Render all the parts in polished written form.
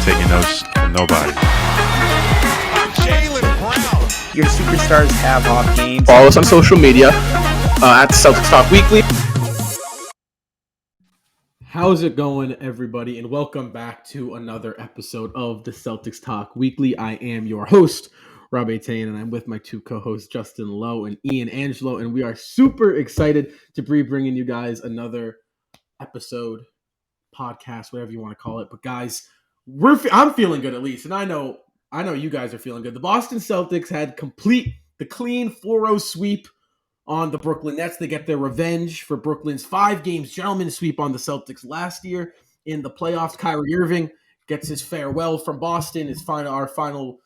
taking notes from nobody. Jaylen Brown. Your superstars have off games. Follow us on social media at Celtics Talk Weekly. How's it going, everybody? And welcome back to another episode of the Celtics Talk Weekly. I am your host, Rob Atane, and I'm with my two co-hosts, Justin Lowe and Ian Angelo, and we are super excited to be bringing you guys another episode, podcast, whatever you want to call it. But guys, I'm feeling good at least, and I know you guys are feeling good. The Boston Celtics had the clean 4-0 sweep on the Brooklyn Nets. They get their revenge for Brooklyn's 5 games gentleman sweep on the Celtics last year in the playoffs. Kyrie Irving gets his farewell from Boston. Our final,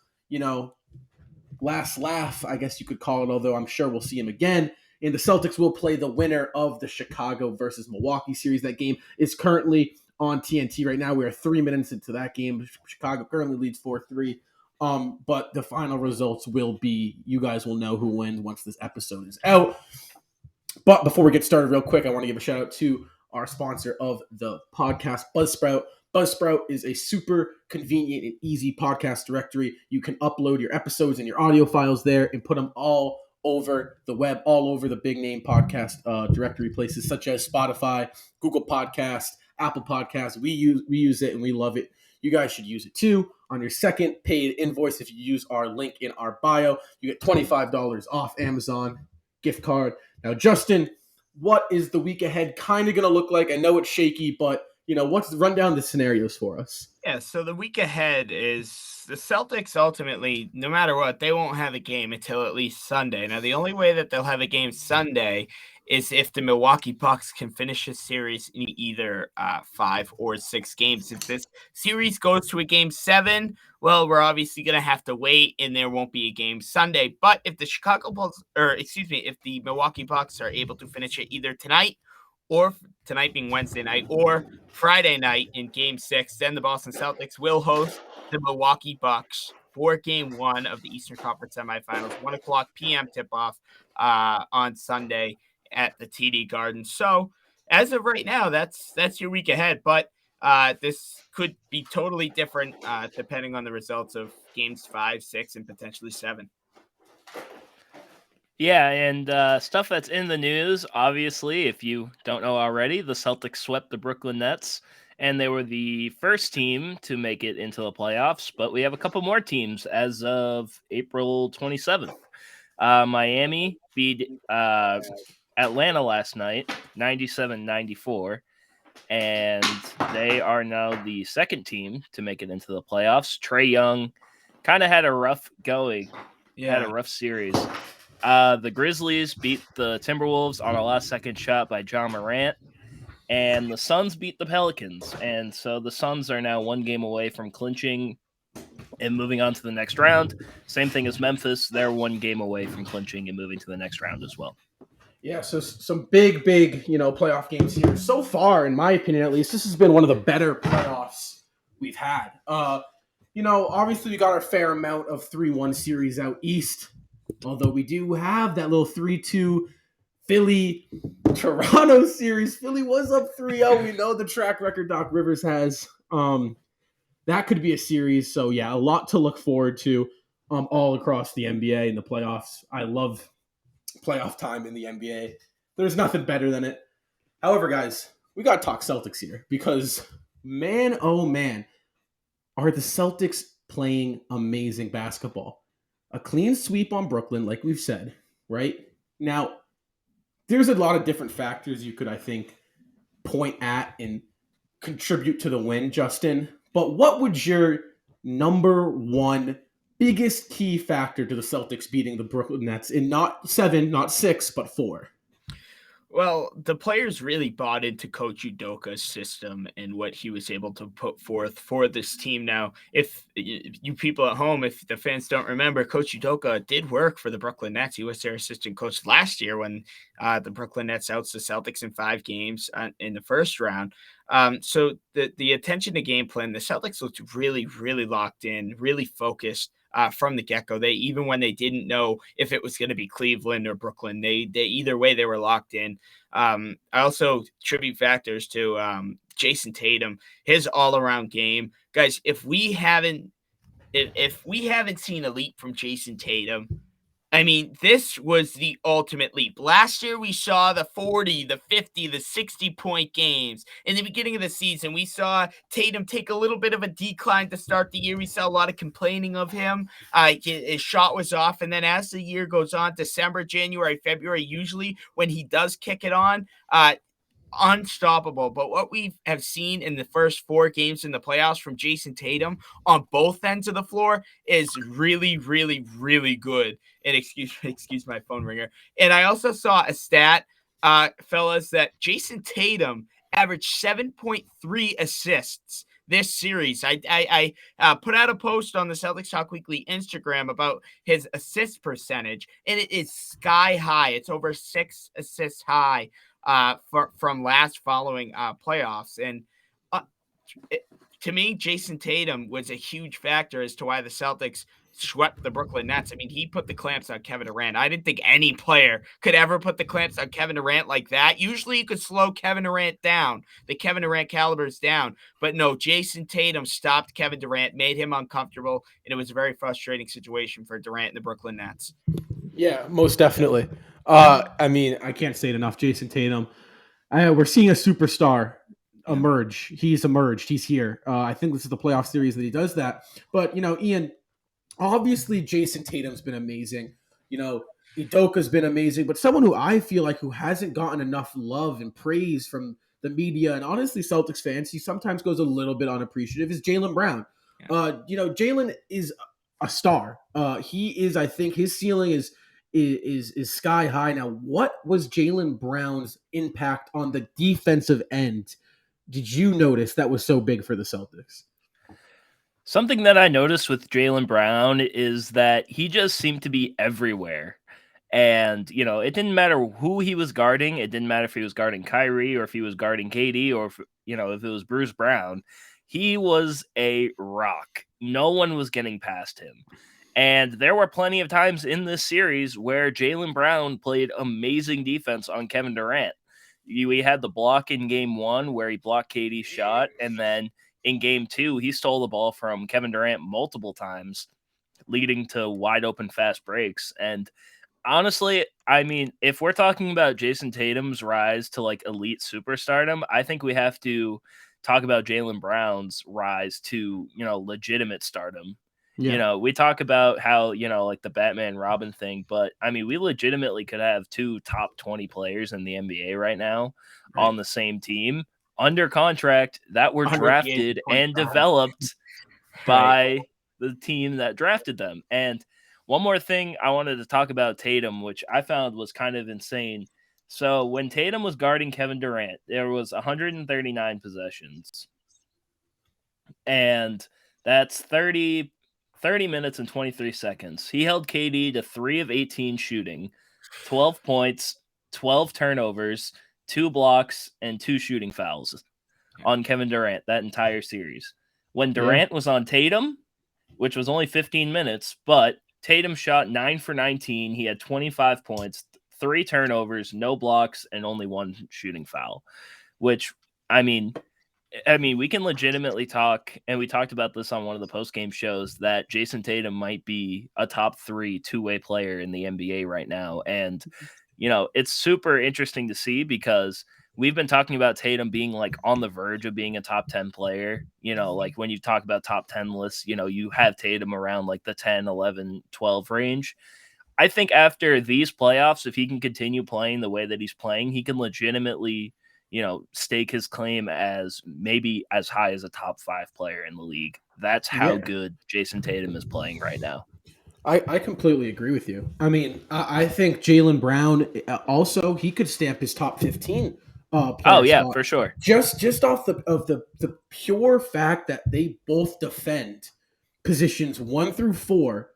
last laugh, I guess you could call it, although I'm sure we'll see him again. And the Celtics will play the winner of the Chicago versus Milwaukee series. That game is currently on TNT right now. We are 3 minutes into that game. Chicago currently leads 4-3. But the final results will be, you guys will know who wins once this episode is out. But before we get started real quick, I want to give a shout out to our sponsor of the podcast, Buzzsprout. Buzzsprout is a super convenient and easy podcast directory. You can upload your episodes and your audio files there and put them all over the web, all over the big name podcast directory places such as Spotify, Google Podcast, Apple Podcasts. We use it and we love it. You guys should use it too. On your second paid invoice, if you use our link in our bio, you get $25 off Amazon gift card. Now, Justin, what is the week ahead kind of going to look like? I know it's shaky, but run down the scenarios for us. Yeah, so the week ahead is the Celtics ultimately, no matter what, they won't have a game until at least Sunday. Now, the only way that they'll have a game Sunday is if the Milwaukee Bucks can finish a series in either 5 or 6 games. If this series goes to a game 7, well, we're obviously going to have to wait and there won't be a game Sunday. But if the if the Milwaukee Bucks are able to finish it either tonight, or tonight being Wednesday night, or Friday night in Game 6, then the Boston Celtics will host the Milwaukee Bucks for Game 1 of the Eastern Conference semifinals, 1:00 p.m. tip-off on Sunday at the TD Garden. So as of right now, that's your week ahead, but this could be totally different depending on the results of Games 5, 6, and potentially 7. Yeah, and stuff that's in the news, obviously, if you don't know already, the Celtics swept the Brooklyn Nets, and they were the first team to make it into the playoffs, but we have a couple more teams as of April 27th. Miami beat Atlanta last night, 97-94, and they are now the second team to make it into the playoffs. Trae Young kind of had a rough going, had a rough series. The Grizzlies beat the Timberwolves on a last-second shot by John Morant, and the Suns beat the Pelicans, and so the Suns are now 1 game away from clinching and moving on to the next round. Same thing as Memphis. They're 1 game away from clinching and moving to the next round as well. Yeah, so some big, playoff games here. So far, in my opinion at least, this has been one of the better playoffs we've had. Obviously we got our fair amount of 3-1 series out east, although we do have that little 3-2 Philly-Toronto series. Philly was up 3-0. We know the track record Doc Rivers has. That could be a series. So, yeah, a lot to look forward to all across the NBA and the playoffs. I love playoff time in the NBA. There's nothing better than it. However, guys, we got to talk Celtics here because, man, oh, man, are the Celtics playing amazing basketball. A clean sweep on Brooklyn, like we've said, right? Now, there's a lot of different factors you could, I think, point at and contribute to the win, Justin. But what would your number one biggest key factor to the Celtics beating the Brooklyn Nets in not 7, not 6, but 4? Well, the players really bought into Coach Udoka's system and what he was able to put forth for this team. Now, if you people at home, if the fans don't remember, Coach Udoka did work for the Brooklyn Nets. He was their assistant coach last year when the Brooklyn Nets outs the Celtics in 5 games in the first round. So the attention to game plan, the Celtics looked really, really locked in, really focused. From the get-go. Even when they didn't know if it was going to be Cleveland or Brooklyn, they either way they were locked in. I also tribute factors to Jayson Tatum, his all-around game. Guys, if we haven't seen a leap from Jayson Tatum, I mean, this was the ultimate leap. Last year, we saw the 40, the 50, the 60-point games. In the beginning of the season, we saw Tatum take a little bit of a decline to start the year. We saw a lot of complaining of him. His shot was off. And then as the year goes on, December, January, February, usually when he does kick it on, unstoppable. But what we have seen in the first 4 games in the playoffs from Jayson Tatum on both ends of the floor is really, really, really good. And excuse my phone ringer. And I also saw a stat, fellas, that Jayson Tatum averaged 7.3 assists this series. I put out a post on the Celtics Talk Weekly Instagram about his assist percentage, and it is sky high. It's over 6 assists high from last following playoffs. And to me, Jayson Tatum was a huge factor as to why the Celtics swept the Brooklyn Nets. I mean, he put the clamps on Kevin Durant. I didn't think any player could ever put the clamps on Kevin Durant like that. Usually you could slow Kevin Durant down. The Kevin Durant caliber is down. But no, Jayson Tatum stopped Kevin Durant, made him uncomfortable, and it was a very frustrating situation for Durant and the Brooklyn Nets. Yeah, most definitely. I mean, I can't say it enough. Jayson Tatum, we're seeing a superstar emerge. He's emerged. He's here. I think this is the playoff series that he does that. But, Ian, obviously Jayson Tatum's been amazing. Udoka's been amazing. But someone who I feel like who hasn't gotten enough love and praise from the media and honestly Celtics fans, he sometimes goes a little bit unappreciative, is Jaylen Brown. Yeah. Jaylen is a star. He is, I think his ceiling is sky high. Now, what was Jaylen Brown's impact on the defensive end? Did you notice that was so big for the Celtics? Something that I noticed with Jaylen Brown is that he just seemed to be everywhere. And, it didn't matter who he was guarding. It didn't matter if he was guarding Kyrie or if he was guarding KD or if it was Bruce Brown. He was a rock. No one was getting past him. And there were plenty of times in this series where Jaylen Brown played amazing defense on Kevin Durant. We had the block in game 1 where he blocked KD's shot. And then in game 2, he stole the ball from Kevin Durant multiple times, leading to wide open fast breaks. And honestly, I mean, if we're talking about Jayson Tatum's rise to like elite superstardom, I think we have to talk about Jaylen Brown's rise to, legitimate stardom. Yeah. We talk about how, like the Batman Robin thing, but I mean, we legitimately could have 2 top 20 players in the NBA right now on the same team under contract that were drafted and developed by the team that drafted them. And one more thing I wanted to talk about Tatum, which I found was kind of insane. So when Tatum was guarding Kevin Durant, there was 139 possessions. And that's 30 minutes and 23 seconds. He held KD to 3 of 18 shooting, 12 points, 12 turnovers, 2 blocks, and 2 shooting fouls on Kevin Durant that entire series. When Durant was on Tatum, which was only 15 minutes, but Tatum shot 9 for 19. He had 25 points, 3 turnovers, no blocks, and only 1 shooting foul, which, I mean, we can legitimately talk, and we talked about this on one of the post-game shows, that Jayson Tatum might be a top 3 two-way player in the NBA right now. And, it's super interesting to see because we've been talking about Tatum being like on the verge of being a top 10 player. Like when you talk about top 10 lists, you have Tatum around like the 10, 11, 12 range. I think after these playoffs, if he can continue playing the way that he's playing, he can legitimately stake his claim as maybe as high as a top 5 player in the league. That's how good Jayson Tatum is playing right now. I completely agree with you. I mean, I think Jaylen Brown also, he could stamp his top 15. Spot. For sure. Just off the pure fact that they both defend positions 1 through 4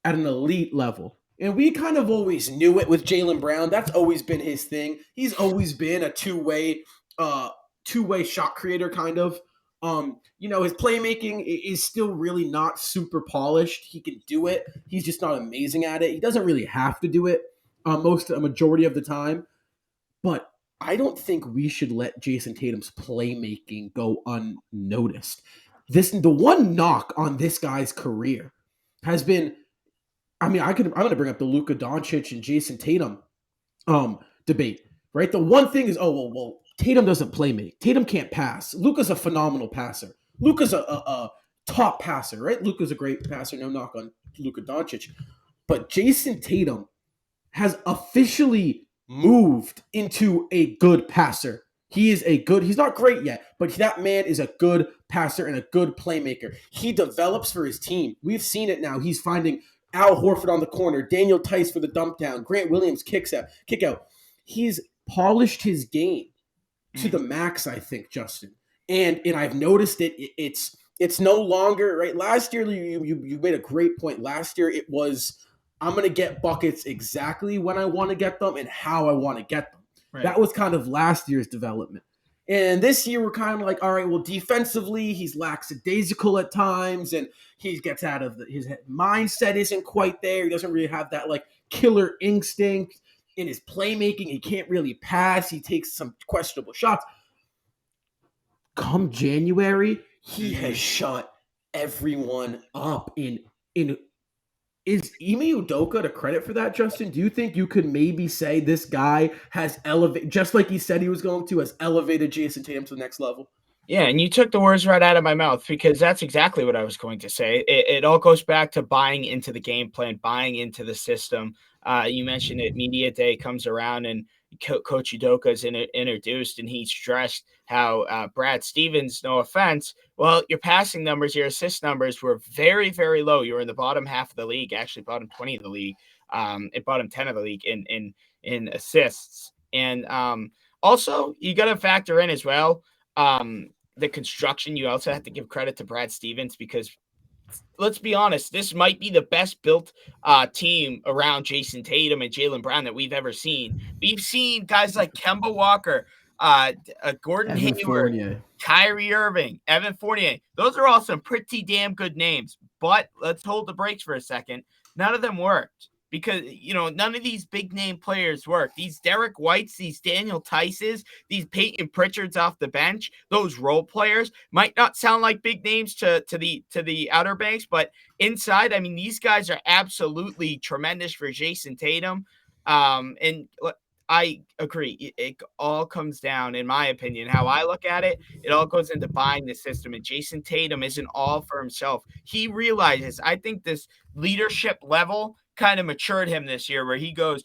at an elite level. And we kind of always knew it with Jaylen Brown. That's always been his thing. He's always been a two-way shot creator kind of. His playmaking is still really not super polished. He can do it. He's just not amazing at it. He doesn't really have to do it a majority of the time. But I don't think we should let Jayson Tatum's playmaking go unnoticed. The one knock on this guy's career has been, I'm going to bring up the Luka Doncic and Jayson Tatum debate, right? The one thing is, well, Tatum doesn't play make. Tatum can't pass. Luka's a phenomenal passer. Luka's a top passer, right? Luka's a great passer. No knock on Luka Doncic. But Jayson Tatum has officially moved into a good passer. He's not great yet, but that man is a good passer and a good playmaker. He develops for his team. We've seen it now. He's finding Al Horford on the corner, Daniel Tice for the dump down, Grant Williams kick out. He's polished his game to the max, I think, Justin. And I've noticed it's no longer, right? Last year, you made a great point. Last year, it was, I'm going to get buckets exactly when I want to get them and how I want to get them. Right. That was kind of last year's development. And this year, we're kind of like, all right, well, defensively, he's lackadaisical at times, and he gets out of his mindset isn't quite there. He doesn't really have that, like, killer instinct in his playmaking. He can't really pass. He takes some questionable shots. Come January, he has shut everyone up. Is Ime Udoka to credit for that, Justin? Do you think you could maybe say this guy has elevated, just like he said he was going to, has elevated Jayson Tatum to the next level? Yeah, and you took the words right out of my mouth, because that's exactly what I was going to say. It all goes back to buying into the game plan, buying into the system. You mentioned it, media day comes around and Coach Udoka is introduced, and he stressed how Brad Stevens, no offense, well, your passing numbers, your assist numbers were very, very low. You were in the bottom half of the league, actually bottom 20 of the league, and bottom 10 of the league in assists. And also, you got to factor in as well the construction. You also have to give credit to Brad Stevens, because let's be honest, this might be the best built team around Jayson Tatum and Jaylen Brown that we've ever seen. We've seen guys like Kemba Walker, Gordon Hayward, Kyrie Irving, Evan Fournier. Those are all some pretty damn good names. But let's hold the brakes for a second. None of them worked, because, none of these big name players work. These Derek Whites, these Daniel Tices, these Peyton Pritchards off the bench, those role players might not sound like big names to the Outer Banks, but inside, I mean, these guys are absolutely tremendous for Jayson Tatum. And I agree. It all comes down, in my opinion, how I look at it, it all goes into buying the system. And Jayson Tatum isn't all for himself. He realizes, I think this leadership level kind of matured him this year, where he goes,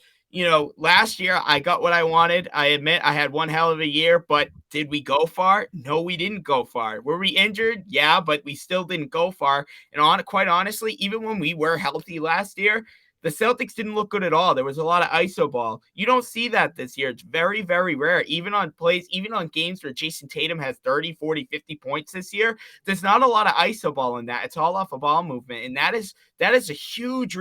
last year I got what I wanted. I admit I had one hell of a year, but did we go far? No, we didn't go far. Were we injured? Yeah, but we still didn't go far. And quite honestly, even when we were healthy last year, the Celtics didn't look good at all. There was a lot of iso ball. You don't see that this year. It's very, very rare. Even on games where Jayson Tatum has 30, 40, 50 points this year, there's not a lot of iso ball in that. It's all off of ball movement. And that is a huge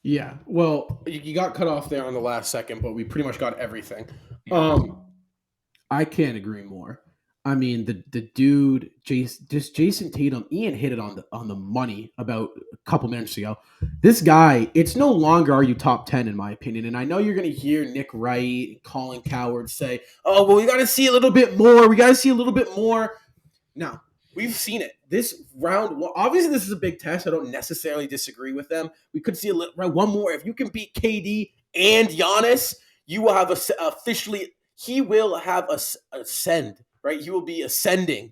Yeah, well, you got cut off there on the last second, but we pretty much got everything. I can't agree more. I mean, the dude, Jayson Tatum, Ian hit it on the money about a couple minutes ago. This guy, it's no longer are you top 10 in my opinion. And I know you're going to hear Nick Wright and Colin Coward say, oh, well, we got to see a little bit more. We got to see a little bit more. Now, we've seen it. This round, well, obviously this is a big test. I don't necessarily disagree with them. We could see one more. If you can beat KD and Giannis, you will have he will have ascend, right? He will be ascending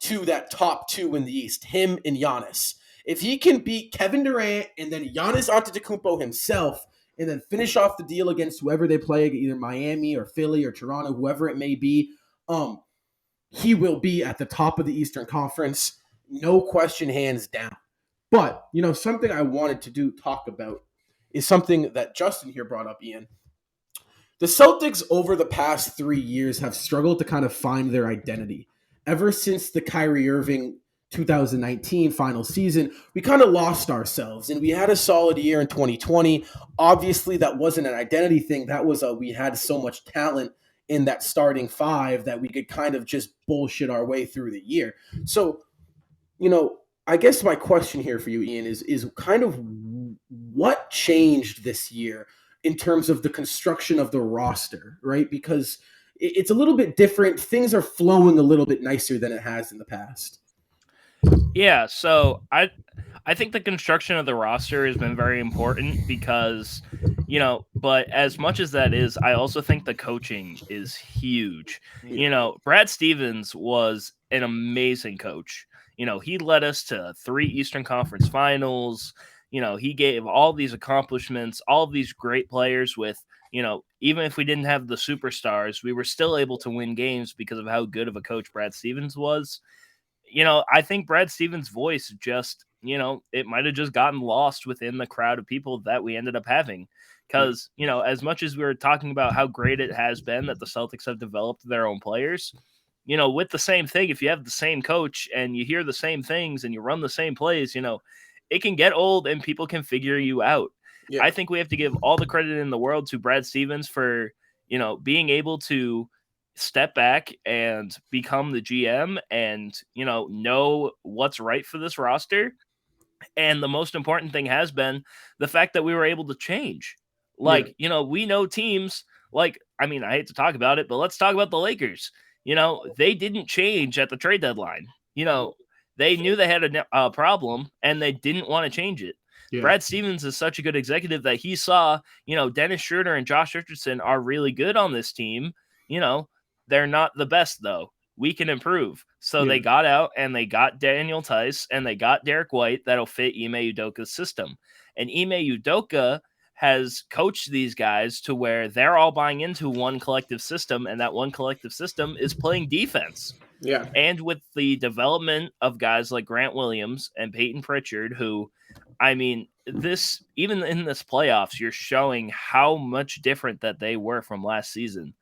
to that top two in the East, him and Giannis. If he can beat Kevin Durant and then Giannis Antetokounmpo himself, and then finish off the deal against whoever they play, either Miami or Philly or Toronto, whoever it may be, he will be at the top of the Eastern Conference, no question, hands down. But, something I wanted to talk about is something that Justin here brought up, Ian. The Celtics over the past 3 years have struggled to kind of find their identity. Ever since the Kyrie Irving 2019 final season, we kind of lost ourselves, and we had a solid year in 2020. Obviously, that wasn't an identity thing. That was we had so much talent in that starting five that we could kind of just bullshit our way through the year. So, I guess my question here for you, Ian, is kind of what changed this year in terms of the construction of the roster, right? Because it's a little bit different. Things are flowing a little bit nicer than it has in the past. Yeah, so I think the construction of the roster has been very important because, but as much as that is, I also think the coaching is huge. Brad Stevens was an amazing coach. He led us to 3 Eastern Conference Finals. He gave all these accomplishments, all of these great players with, even if we didn't have the superstars, we were still able to win games because of how good of a coach Brad Stevens was. I think Brad Stevens' voice just, it might have just gotten lost within the crowd of people that we ended up having. Because, as much as we were talking about how great it has been that the Celtics have developed their own players, with the same thing, if you have the same coach and you hear the same things and you run the same plays, it can get old and people can figure you out. Yeah. I think we have to give all the credit in the world to Brad Stevens for, being able to step back and become the GM and, know what's right for this roster. And the most important thing has been the fact that we were able to change. We know teams I hate to talk about it, but let's talk about the Lakers. They didn't change at the trade deadline. They knew they had a problem and they didn't want to change it. Yeah. Brad Stevens is such a good executive that he saw, Dennis Schroeder and Josh Richardson are really good on this team. They're not the best, though. We can improve. So they got out and they got Daniel Tice and they got Derek White that'll fit Ime Udoka's system. And Ime Udoka has coached these guys to where they're all buying into one collective system, and that one collective system is playing defense. Yeah. And with the development of guys like Grant Williams and Peyton Pritchard, who, even in this playoffs, you're showing how much different that they were from last season.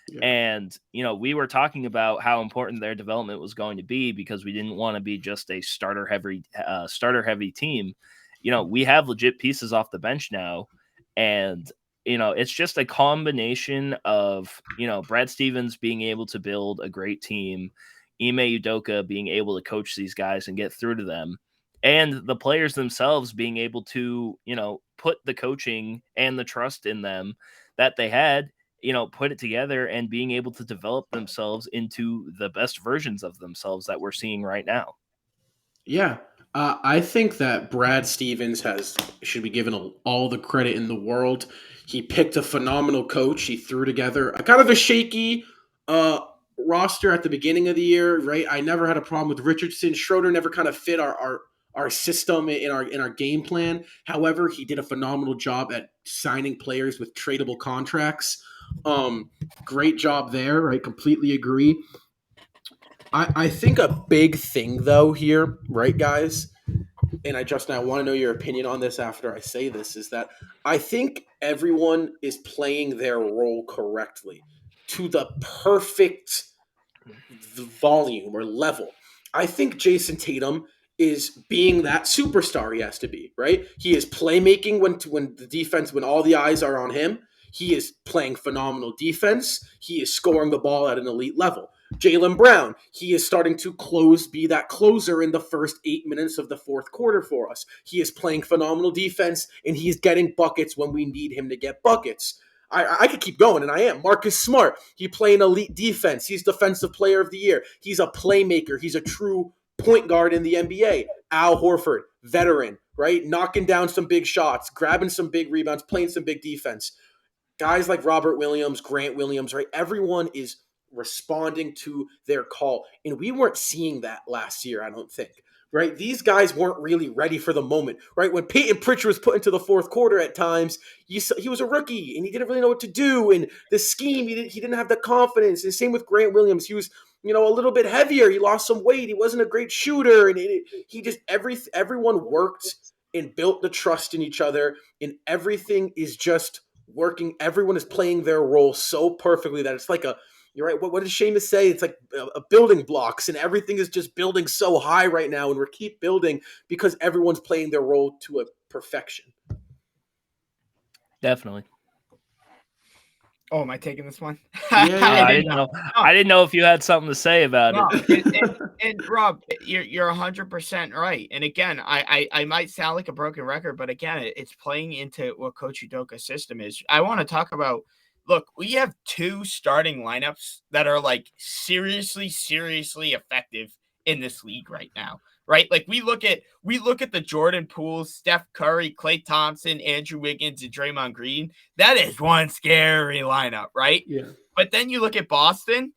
Yeah. And, we were talking about how important their development was going to be because we didn't want to be just a starter heavy team. We have legit pieces off the bench now. And, it's just a combination of, Brad Stevens being able to build a great team, Ime Udoka being able to coach these guys and get through to them, and the players themselves being able to, put the coaching and the trust in them that they had, put it together and being able to develop themselves into the best versions of themselves that we're seeing right now. Yeah. I think that Brad Stevens should be given all the credit in the world. He picked a phenomenal coach. He threw together a kind of a shaky roster at the beginning of the year, right? I never had a problem with Richardson. Schroeder never kind of fit our system in our game plan. However, he did a phenomenal job at signing players with tradable contracts. Great job there, right? Completely agree. I think a big thing though here, right, guys, and I want to know your opinion on this after I say this, is that I think everyone is playing their role correctly to the perfect volume or level. I think Jayson Tatum is being that superstar he has to be, right? He is playmaking when all the eyes are on him. He is playing phenomenal defense. He is scoring the ball at an elite level. Jaylen Brown, he is starting to be that closer in the first 8 minutes of the fourth quarter for us. He is playing phenomenal defense, and he is getting buckets when we need him to get buckets. I could keep going, and I am. Marcus Smart, he playing elite defense. He's Defensive Player of the Year. He's a playmaker. He's a true point guard in the NBA. Al Horford, veteran, right? Knocking down some big shots, grabbing some big rebounds, playing some big defense. Guys like Robert Williams, Grant Williams, right? Everyone is responding to their call. And we weren't seeing that last year, I don't think, right? These guys weren't really ready for the moment, right? When Peyton Pritchard was put into the fourth quarter at times, he was a rookie and he didn't really know what to do. And the scheme, he didn't have the confidence. And same with Grant Williams. He was, a little bit heavier. He lost some weight. He wasn't a great shooter. And everyone worked and built the trust in each other. And everything is just working. Everyone is playing their role so perfectly that it's like you're right. What does Seamus say? It's like a building blocks, and everything is just building so high right now, and we keep building because everyone's playing their role to a perfection. Definitely. Oh, am I taking this one? Yeah. I didn't know if you had something to say about it. And Rob, you're 100% right. And again, I might sound like a broken record, but again, it's playing into what Coach Udoka's system is. I want to talk about. Look, we have two starting lineups that are like seriously, seriously effective in this league right now. Right? Like we look at the Jordan Pooles, Steph Curry, Klay Thompson, Andrew Wiggins, and Draymond Green. That is one scary lineup, right? Yeah. But then you look at Boston.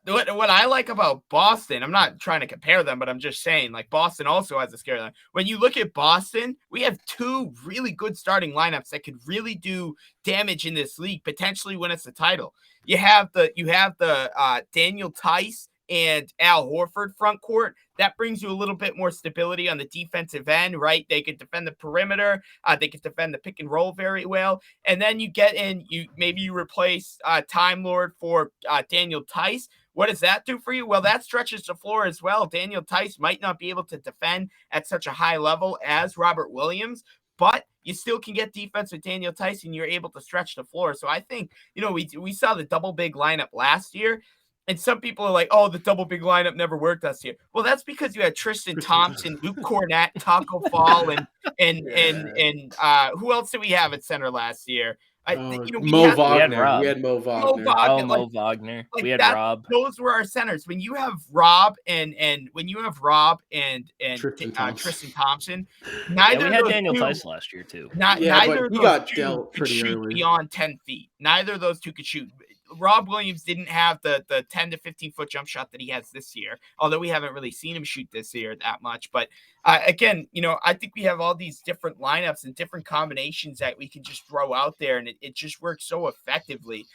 What I like about Boston, I'm not trying to compare them, but I'm just saying, like, Boston also has a scary line. When you look at Boston, we have two really good starting lineups that could really do damage in this league, potentially win us the title. You have the Daniel Tice and Al Horford front court. That brings you a little bit more stability on the defensive end, right? They could defend the perimeter. They could defend the pick and roll very well. And then you get in, you replace Time Lord for Daniel Tice. What does that do for you? Well, that stretches the floor as well. Daniel Tice might not be able to defend at such a high level as Robert Williams, but you still can get defense with Daniel Tice, and you're able to stretch the floor. So I think, we saw the double big lineup last year. And some people are like, oh, the double big lineup never worked last year. Well, that's because you had Tristan Thompson, Luke Cornett, Taco Fall, and who else did we have at center last year? Mo Wagner. We had Mo Wagner. Mo Wagner. We had Rob. Those were our centers. When you have Rob and Tristan Thompson, neither we had Daniel Tice last year too. Neither of he those got two dealt could pretty shoot early. beyond 10 feet. Neither of those two could shoot. Rob Williams didn't have the 10 to 15-foot jump shot that he has this year, although we haven't really seen him shoot this year that much. But again, I think we have all these different lineups and different combinations that we can just throw out there, and it just works so effectively.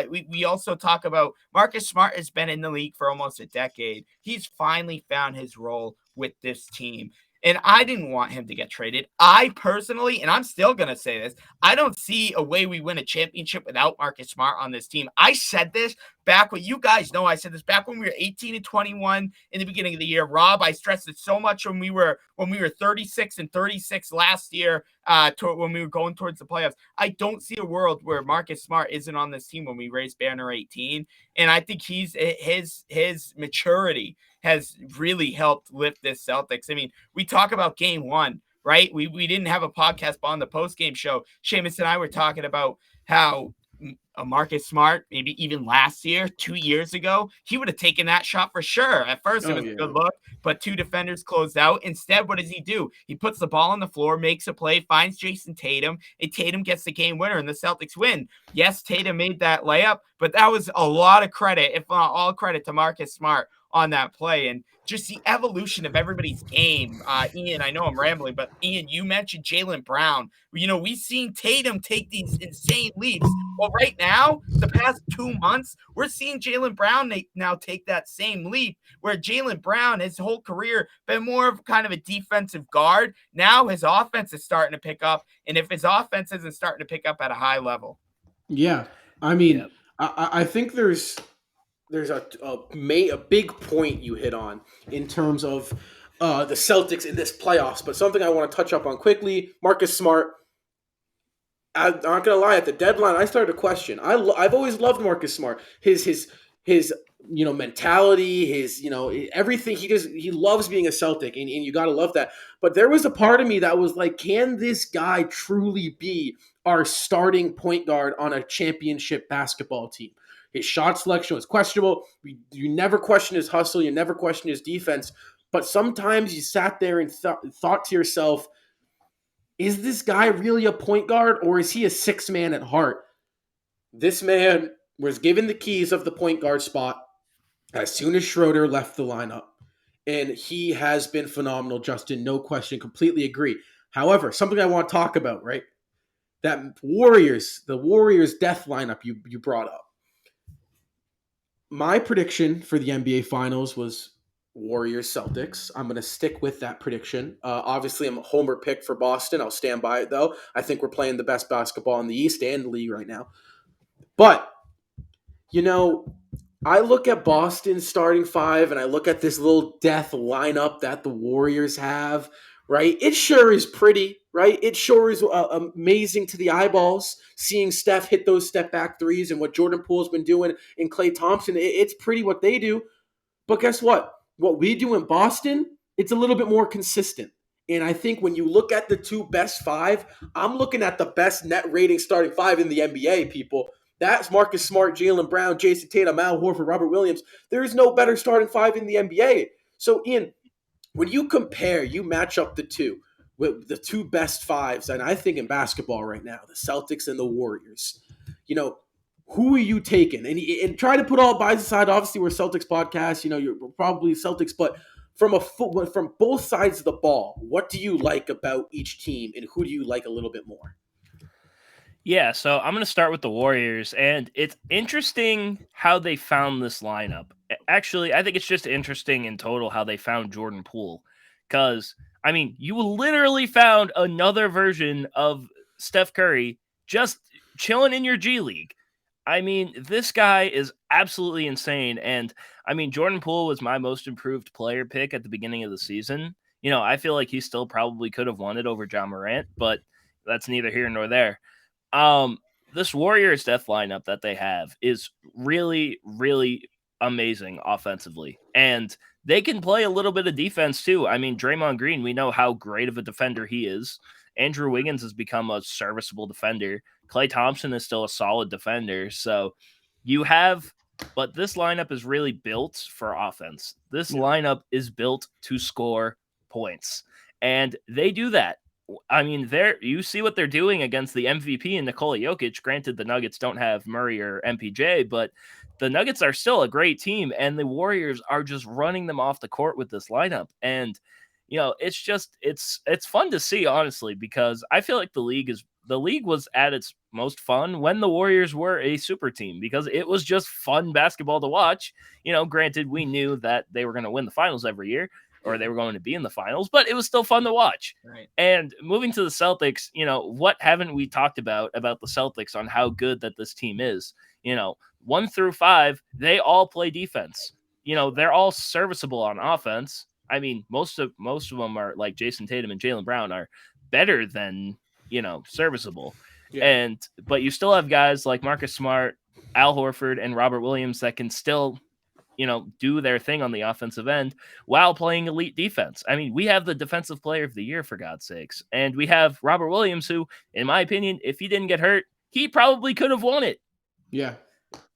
We also talk about Marcus Smart has been in the league for almost a decade. He's finally found his role with this team. And I didn't want him to get traded. I personally, and I'm still going to say this, I don't see a way we win a championship without Marcus Smart on this team. I said this back when you guys know I said this back when we were 18 and 21 in the beginning of the year. Rob, I stressed it so much when we were 36 and 36 last year when we were going towards the playoffs. I don't see a world where Marcus Smart isn't on this team when we raise banner 18. And I think his maturity has really helped lift this Celtics. I mean, we talk about game one, right? We didn't have a podcast on the post-game show. Seamus and I were talking about how Marcus Smart, maybe even last year, 2 years ago, he would have taken that shot for sure. At first, it was a good look, but two defenders closed out. Instead, what does he do? He puts the ball on the floor, makes a play, finds Jayson Tatum, and Tatum gets the game winner, and the Celtics win. Yes, Tatum made that layup, but that was a lot of credit, if not all credit, to Marcus Smart on that play. And just the evolution of everybody's game. Ian, I know I'm rambling, but Ian, you mentioned Jaylen Brown. We've seen Tatum take these insane leaps. Well, right now, the past 2 months, we're seeing Jaylen Brown now take that same leap, where Jaylen Brown, his whole career, been more of kind of a defensive guard. Now his offense is starting to pick up, and if his offense isn't starting to pick up at a high level. Yeah, I mean, I think there's a big point you hit on in terms of the Celtics in this playoffs, but something I want to touch up on quickly. Marcus Smart. I'm not gonna lie. At the deadline, I started to question. I've always loved Marcus Smart. His mentality, his everything. He loves being a Celtic, and you gotta love that. But there was a part of me that was like, can this guy truly be our starting point guard on a championship basketball team? His shot selection was questionable. You never question his hustle. You never question his defense. But sometimes you sat there and thought to yourself, is this guy really a point guard, or is he a six man at heart? This man was given the keys of the point guard spot as soon as Schroeder left the lineup. And he has been phenomenal, Justin. No question. Completely agree. However, something I want to talk about, right? The Warriors death lineup you brought up. My prediction for the NBA Finals was Warriors-Celtics. I'm going to stick with that prediction. Obviously, I'm a homer pick for Boston. I'll stand by it, though. I think we're playing the best basketball in the East and the league right now. But, I look at Boston's starting five, and I look at this little death lineup that the Warriors have, right? It sure is pretty, right? It sure is amazing to the eyeballs, seeing Steph hit those step-back threes and what Jordan Poole's been doing and Klay Thompson. It's pretty what they do. But guess what? What we do in Boston, it's a little bit more consistent. And I think when you look at the two best five, I'm looking at the best net rating starting five in the NBA, people. That's Marcus Smart, Jaylen Brown, Jayson Tatum, Al Horford, Robert Williams. There is no better starting five in the NBA. So, Ian, when you compare, you match up the two with the two best fives, and I think in basketball right now, the Celtics and the Warriors. Who are you taking? And try to put all bias aside. Obviously, we're Celtics podcast. You're probably Celtics, but from both sides of the ball, what do you like about each team, and who do you like a little bit more? Yeah, so I'm going to start with the Warriors, and it's interesting how they found this lineup. Actually, I think it's just interesting in total how they found Jordan Poole, because, you literally found another version of Steph Curry just chilling in your G League. This guy is absolutely insane, and, Jordan Poole was my most improved player pick at the beginning of the season. I feel like he still probably could have won it over John Morant, but that's neither here nor there. This Warriors death lineup that they have is really, really amazing offensively. And they can play a little bit of defense too. Draymond Green, we know how great of a defender he is. Andrew Wiggins has become a serviceable defender. Klay Thompson is still a solid defender. So but this lineup is really built for offense. This lineup is built to score points. And they do that. You see what they're doing against the MVP and Nikola Jokic. Granted, the Nuggets don't have Murray or MPJ, but the Nuggets are still a great team, and the Warriors are just running them off the court with this lineup. And it's fun to see, honestly, because I feel like the league was at its most fun when the Warriors were a super team, because it was just fun basketball to watch. Granted, we knew that they were going to win the finals every year, or they were going to be in the finals, but it was still fun to watch. Right. And moving to the Celtics, what haven't we talked about the Celtics on how good that this team is? 1 through 5, they all play defense. They're all serviceable on offense. Most of them are like Jayson Tatum and Jaylen Brown are better than, serviceable. Yeah. But you still have guys like Marcus Smart, Al Horford, and Robert Williams that can still do their thing on the offensive end while playing elite defense. We have the defensive player of the year, for God's sakes. And we have Robert Williams, who, in my opinion, if he didn't get hurt, he probably could have won it. Yeah.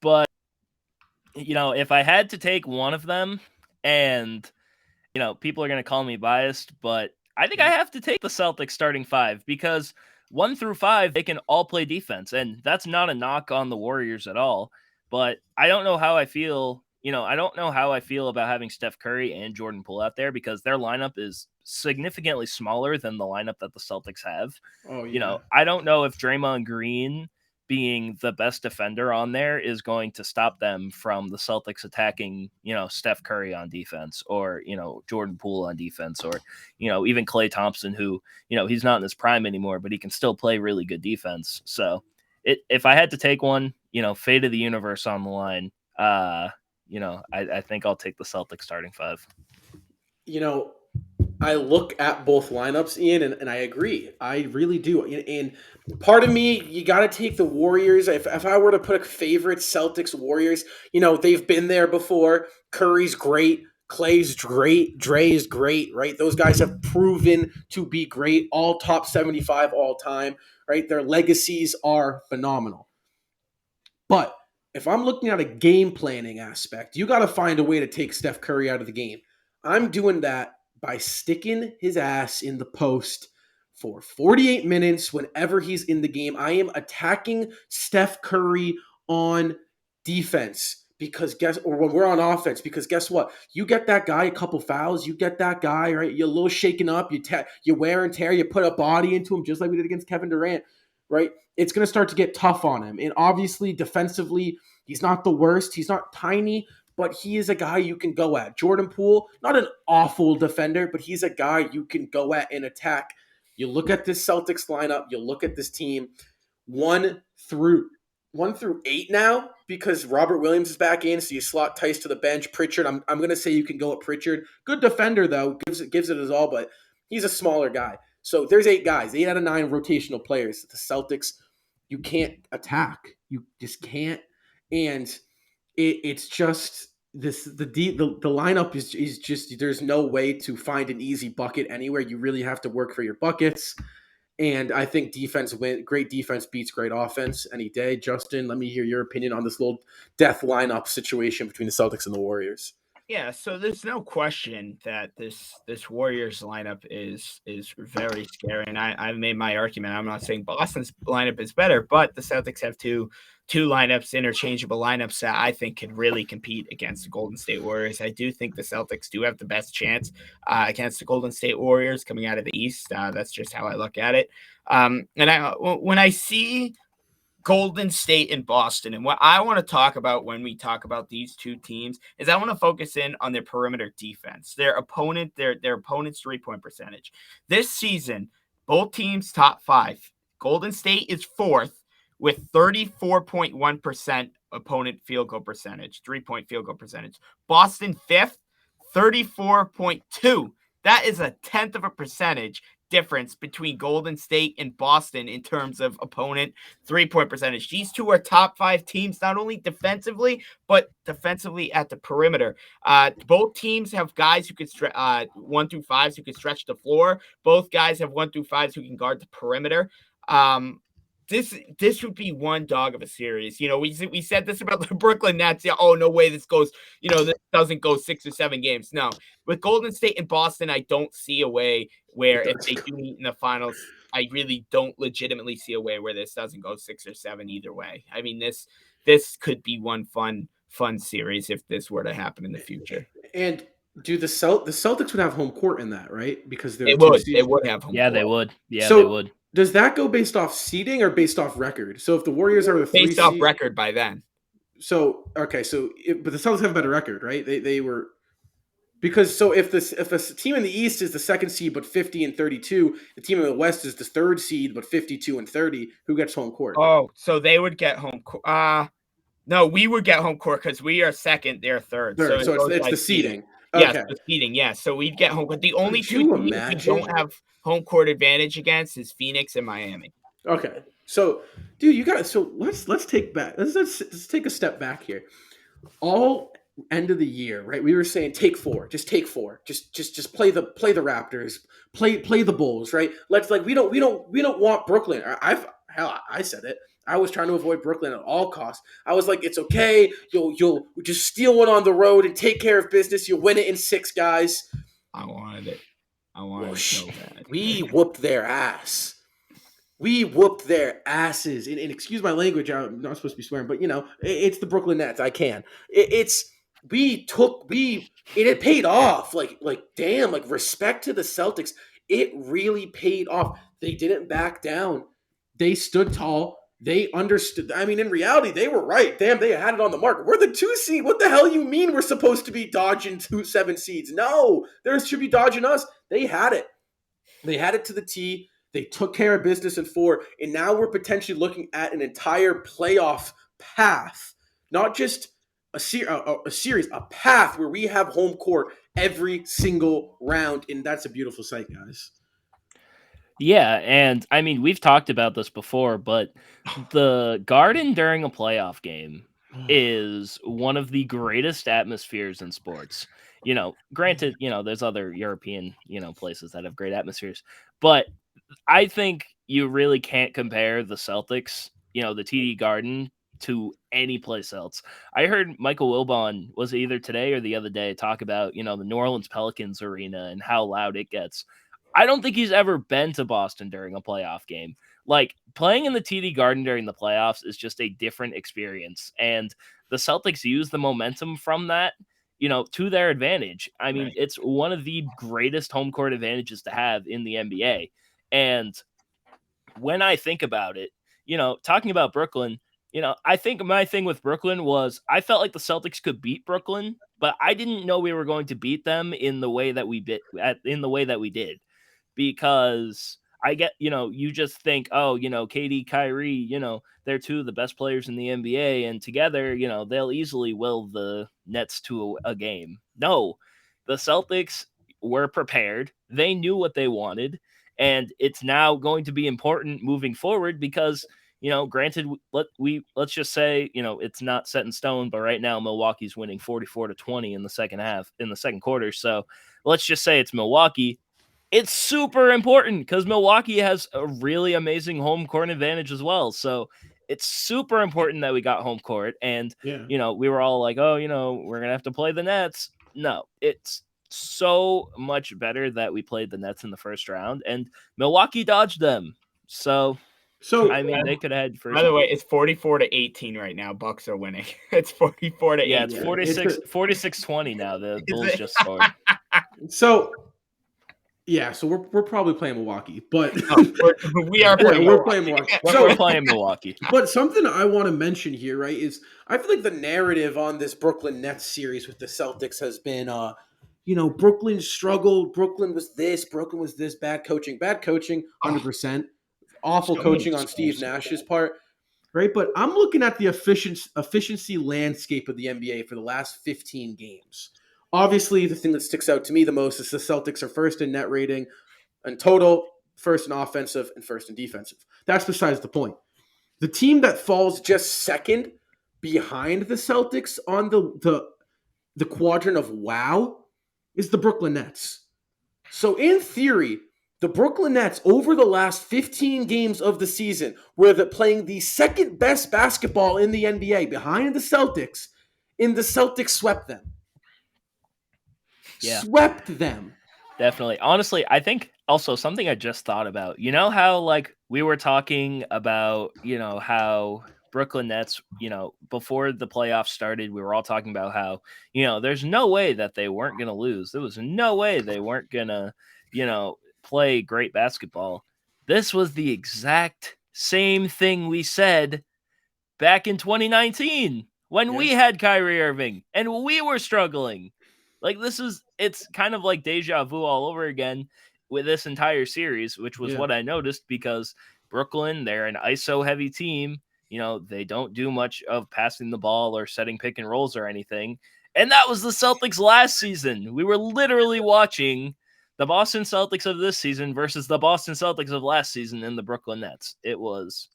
But, if I had to take one of them, and, people are going to call me biased, but I think I have to take the Celtics starting 5, because 1 through 5, they can all play defense. And that's not a knock on the Warriors at all. But I don't know how I feel. I don't know how I feel about having Steph Curry and Jordan Poole out there, because their lineup is significantly smaller than the lineup that the Celtics have. Oh, yeah. I don't know if Draymond Green being the best defender on there is going to stop them from the Celtics attacking, Steph Curry on defense, or, Jordan Poole on defense, or, even Klay Thompson, who, he's not in his prime anymore, but he can still play really good defense. So if I had to take one, fate of the universe on the line, I think I'll take the Celtics starting 5. I look at both lineups, Ian, and I agree. I really do. And part of me, you got to take the Warriors. If I were to put a favorite Celtics Warriors, they've been there before. Curry's great. Clay's great. Dre is great, right? Those guys have proven to be great. All top 75 all time, right? Their legacies are phenomenal. But if I'm looking at a game planning aspect, you got to find a way to take Steph Curry out of the game. I'm doing that by sticking his ass in the post for 48 minutes whenever he's in the game. I am attacking Steph Curry on defense or when we're on offense, because guess what? You get that guy a couple fouls, you get that guy, right? You're a little shaken up, you wear and tear, you put a body into him just like we did against Kevin Durant, right? It's going to start to get tough on him. And obviously, defensively, he's not the worst. He's not tiny, but he is a guy you can go at. Jordan Poole, not an awful defender, but he's a guy you can go at and attack. You look at this Celtics lineup, you look at this team, 1 through 8 now, because Robert Williams is back in, so you slot Tice to the bench. Pritchard, I'm going to say you can go at Pritchard. Good defender, though, gives it his all, but he's a smaller guy. So there's 8 guys, 8 out of 9 rotational players. The Celtics, you can't attack. You just can't. And it's just the lineup is just, there's no way to find an easy bucket anywhere. You really have to work for your buckets. And I think great defense beats great offense any day. Justin, let me hear your opinion on this little death lineup situation between the Celtics and the Warriors. Yeah, so there's no question that this Warriors lineup is very scary, and I've made my argument. I'm not saying Boston's lineup is better, but the Celtics have two lineups, interchangeable lineups that I think could really compete against the Golden State Warriors. I do think the Celtics do have the best chance against the Golden State Warriors coming out of the East. That's just how I look at it. And when I see Golden State and Boston, and what I want to talk about when we talk about these two teams is I want to focus in on their perimeter defense, their opponent's 3-point percentage. This season, both teams top 5. Golden State is 4th with 34.1% opponent field goal percentage, 3-point field goal percentage. Boston 5th, 34.2. That is a 10th of a percentage difference between Golden State and Boston in terms of opponent 3-point percentage. These two are top 5 teams, not only defensively, but defensively at the perimeter. Both teams have guys who can 1 through 5s who can stretch the floor. Both guys have 1 through 5s who can guard the perimeter. This would be one dog of a series. You know, we said this about the Brooklyn Nets. Yeah, oh, no way this goes, this doesn't go 6 or 7 games. No. With Golden State and Boston, I don't see a way where if they do meet in the finals, I really don't legitimately see a way where this doesn't go 6 or 7 either way. I mean, this could be one fun series if this were to happen in the future. And do the Celtics would have home court in that, right? Because they would have home court. They would. Yeah, so, they would. Does that go based off seeding or based off record? So if the Warriors are the 3 based off record by then. So okay, but the Celtics have a better record, right? They were because if a team in the East is the 2nd seed but 50 and 32, the team in the West is the 3rd seed but 52 and 30. Who gets home court? Oh, so they would get home court. No, we would get home court because we are 2nd, they're 3rd. So it's the seeding. Okay. Yes, the seeding. Yes, so we'd get home court. The only two teams we don't have home court advantage against is Phoenix and Miami. Okay, so dude, you got so let's take take a step back here. All end of the year, right? We were saying take 4, just take 4, just play the Raptors, play the Bulls, right? We don't want Brooklyn. I said it. I was trying to avoid Brooklyn at all costs. I was like, it's okay. You'll just steal one on the road and take care of business. You'll win it in 6, guys. I wanted it so bad. We whooped their ass. We whooped their asses. And excuse my language. I'm not supposed to be swearing, but it's the Brooklyn Nets. I can. It paid off. Like damn. Like respect to the Celtics. It really paid off. They didn't back down. They stood tall. They understood. I mean, in reality, they were right. Damn, they had it on the mark. We're the 2 seed. What the hell you mean we're supposed to be dodging 7 seeds? No, they should be dodging us. They had it. They had it to the T. They took care of business in 4. And now we're potentially looking at an entire playoff path. Not just a series, a path where we have home court every single round. And that's a beautiful sight, guys. Yeah, and I mean, we've talked about this before, but the Garden during a playoff game is one of the greatest atmospheres in sports. Granted, there's other European, places that have great atmospheres, but I think you really can't compare the Celtics, the TD Garden to any place else. I heard Michael Wilbon, was it either today or the other day, talk about, the New Orleans Pelicans arena and how loud it gets. I don't think he's ever been to Boston during a playoff game. Like, playing in the TD Garden during the playoffs is just a different experience. And the Celtics use the momentum from that, to their advantage. I mean, It's one of the greatest home court advantages to have in the NBA. And when I think about it, talking about Brooklyn, I think my thing with Brooklyn was I felt like the Celtics could beat Brooklyn, but I didn't know we were going to beat them in the way that we did. Because I get, you just think, oh, KD, Kyrie, they're 2 of the best players in the NBA, and together, they'll easily will the Nets to a game. No, the Celtics were prepared. They knew what they wanted, and it's now going to be important moving forward because, granted, let's just say, it's not set in stone, but right now Milwaukee's winning 44-20 in the second quarter. So let's just say it's Milwaukee. It's super important because Milwaukee has a really amazing home court advantage as well. So it's super important that we got home court. And, we were all like, oh, we're going to have to play the Nets. No, it's so much better that we played the Nets in the first round, and Milwaukee dodged them. So I mean, they could have had first. By the way, it's 44-18 right now. Bucks are winning. It's 44-18. Yeah, it's 46-20 now. The Bulls just scored. So we're probably playing Milwaukee, but we are playing. We're playing Milwaukee. We're playing Milwaukee. But something I want to mention here, right, is I feel like the narrative on this Brooklyn Nets series with the Celtics has been, Brooklyn struggled. Brooklyn was this. Bad coaching, 100%. Awful coaching on Steve Nash's part, right? But I'm looking at the efficiency landscape of the NBA for the last 15 games. Obviously, the thing that sticks out to me the most is the Celtics are first in net rating and total, first in offensive, and first in defensive. That's besides the point. The team that falls just second behind the Celtics on the quadrant of wow is the Brooklyn Nets. So in theory, the Brooklyn Nets, over the last 15 games of the season, were playing the second best basketball in the NBA behind the Celtics, and the Celtics swept them. Yeah. Swept them. Definitely. Honestly, I think also something I just thought about, how we were talking about, how Brooklyn Nets, before the playoffs started, we were all talking about how, there's no way that they weren't going to lose. There was no way they weren't going to, play great basketball. This was the exact same thing we said back in 2019 when we had Kyrie Irving and we were struggling. It's kind of like deja vu all over again with this entire series, which was what I noticed because Brooklyn, they're an ISO heavy team. They don't do much of passing the ball or setting pick and rolls or anything. And that was the Celtics last season. We were literally watching the Boston Celtics of this season versus the Boston Celtics of last season in the Brooklyn Nets. It was,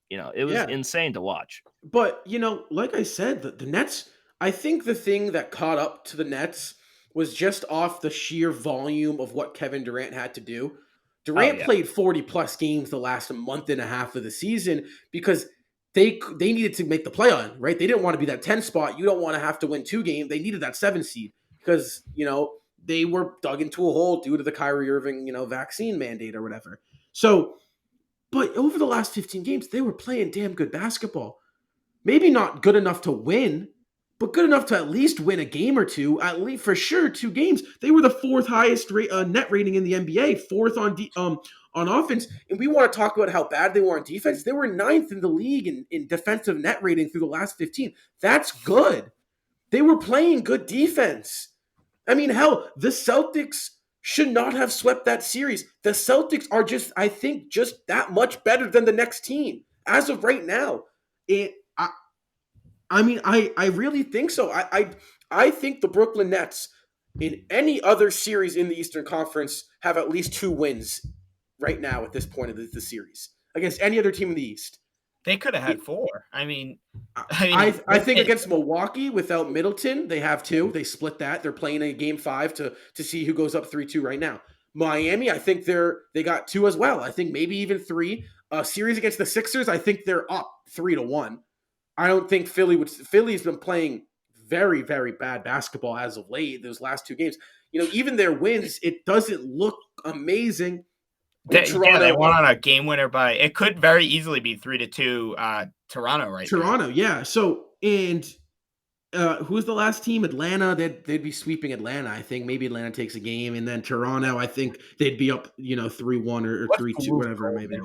insane to watch. But, like I said, the Nets, I think the thing that caught up to the Nets was just off the sheer volume of what Kevin Durant had to do. Durant played 40-plus games the last month and a half of the season because they needed to make the play on, right? They didn't want to be that 10 spot. You don't want to have to win 2 games. They needed that 7 seed because, they were dug into a hole due to the Kyrie Irving, vaccine mandate or whatever. So, but over the last 15 games, they were playing damn good basketball. Maybe not good enough to win, but good enough to at least win a game or two, at least for sure 2 games. They were the 4th highest net rating in the NBA, 4th on offense. And we want to talk about how bad they were on defense. They were 9th in the league in defensive net rating through the last 15. That's good. They were playing good defense. I mean, hell, the Celtics should not have swept that series. The Celtics are just that much better than the next team as of right now. I really think so. I think the Brooklyn Nets in any other series in the Eastern Conference have at least 2 wins right now at this point of the series against any other team in the East. They could have had 4. I think against Milwaukee without Middleton, they have 2. They split that. They're playing a game 5 to see who goes up 3-2 right now. Miami, I think they got 2 as well. I think maybe even 3. Series against the Sixers, I think they're up 3-1. I don't think Philly's been playing very, very bad basketball as of late. Those last 2 games, even their wins, it doesn't look amazing. They won on a game winner by it could very easily be 3-2 Toronto right Toronto, there. Yeah. So and who's the last team? Atlanta. They'd be sweeping Atlanta. I think maybe Atlanta takes a game, and then Toronto. I think they'd be up 3-1 or 3-2, whatever maybe.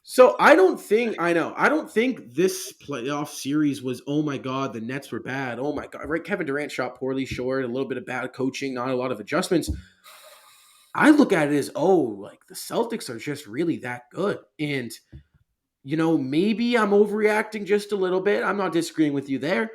So I don't think this playoff series was, oh my God, the Nets were bad. Oh my God, right? Kevin Durant shot poorly short, a little bit of bad coaching, not a lot of adjustments. I look at it as, the Celtics are just really that good. And, maybe I'm overreacting just a little bit. I'm not disagreeing with you there.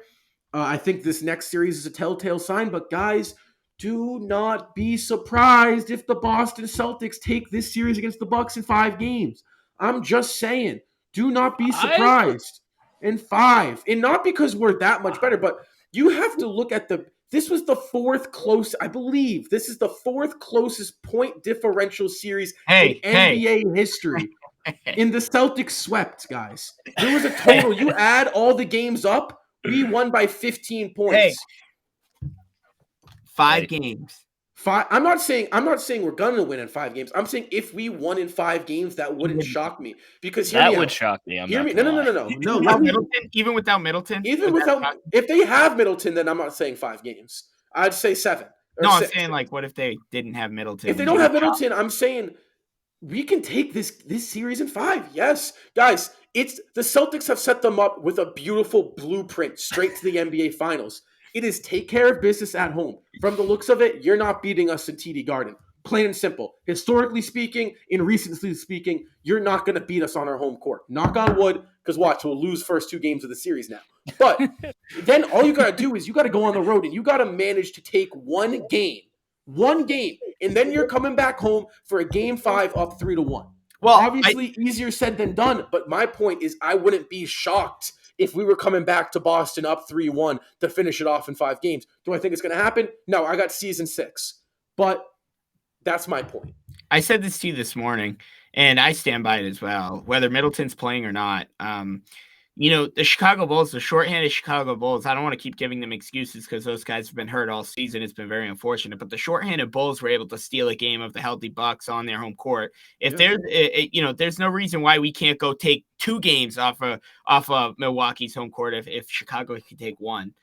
I think this next series is a telltale sign. But, guys, do not be surprised if the Boston Celtics take this series against the Bucks in 5 games. I'm just saying, do not be surprised. In 5. And not because we're that much better, but you have to look at this was the fourth close, I believe. This is the fourth closest point differential series in NBA history. In the Celtics swept, guys. There was a total. You add all the games up, we won by 15 points. 5 games. 5. I'm not saying we're gonna win in 5 games. I'm saying if we won in 5 games, that wouldn't shock me. Because that would shock me. No. Even without Middleton? If they have Middleton, then I'm not saying 5 games. I'd say 7. No, I'm saying what if they didn't have Middleton? If they don't have Middleton, I'm saying we can take this series in 5. Yes, guys, the Celtics have set them up with a beautiful blueprint straight to the NBA Finals. It is take care of business at home. From the looks of it, you're not beating us in TD Garden. Plain and simple. Historically speaking, in recency speaking, you're not going to beat us on our home court. Knock on wood, because watch, we'll lose first 2 games of the series now. But then all you got to do is you got to go on the road and you got to manage to take one game, and then you're coming back home for a game 5 up 3-1. Well, obviously easier said than done, but my point is I wouldn't be shocked if we were coming back to Boston up 3-1 to finish it off in 5 games. Do I think it's going to happen? No, I got season 6. But that's my point. I said this to you this morning, and I stand by it as well, whether Middleton's playing or not. The Chicago Bulls, the shorthanded Chicago Bulls, I don't want to keep giving them excuses because those guys have been hurt all season. It's been very unfortunate. But the shorthanded Bulls were able to steal a game of the healthy Bucks on their home court. If there's no reason why we can't go take 2 games off of Milwaukee's home court if Chicago could take 1.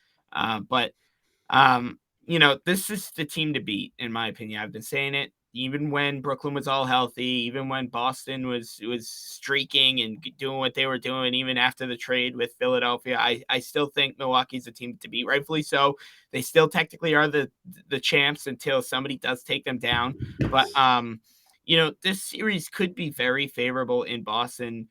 This is the team to beat, in my opinion. I've been saying it. Even when Brooklyn was all healthy, even when Boston was streaking and doing what they were doing, even after the trade with Philadelphia, I still think Milwaukee's a team to beat, rightfully so. They still technically are the champs until somebody does take them down. But this series could be very favorable in Boston,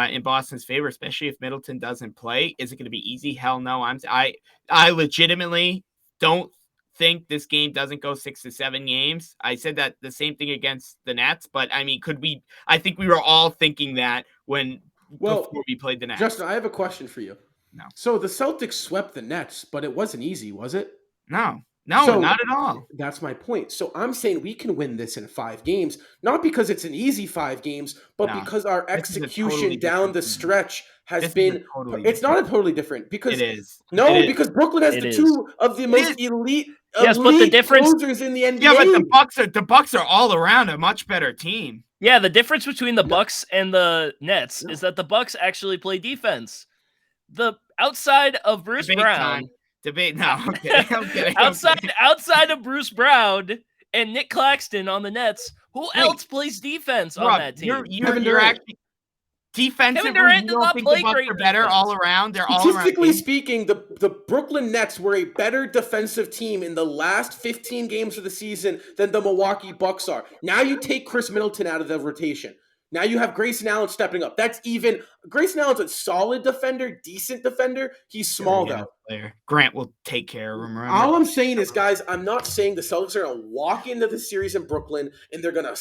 in Boston's favor, especially if Middleton doesn't play. Is it going to be easy? Hell no. I legitimately don't think this game doesn't go 6 to 7 games. I said that the same thing against the Nets, but I mean, I think we were all thinking that before we played the Nets. Justin, I have a question for you. No. So the Celtics swept the Nets, but it wasn't easy, was it? No, not at all. That's my point. So I'm saying we can win this in 5 games, not because it's an easy 5 games, but because our execution down the stretch has been. It's not a totally different because it is. Because Brooklyn has the 2 of the most elite. Yes, but the difference closers in the NBA. Yeah, but the Bucks are all around a much better team. Yeah, the difference between the Bucks and the Nets is that the Bucks actually play defense. The outside of Bruce Brown. Debate now. Okay. Outside of Bruce Brown and Nick Claxton on the Nets, who else plays defense on that team? You're actually defensively. Kevin Durant did not think play the Bucks great are better defense. all around. They're all around. Statistically speaking, the Brooklyn Nets were a better defensive team in the last 15 games of the season than the Milwaukee Bucks are. Now you take Chris Middleton out of the rotation. Now you have Grayson Allen stepping up. Grayson Allen's a solid defender, decent defender. He's small, though. Player. Grant will take care of him. All I'm saying is, guys, I'm not saying the Celtics are going to walk into the series in Brooklyn and they're going to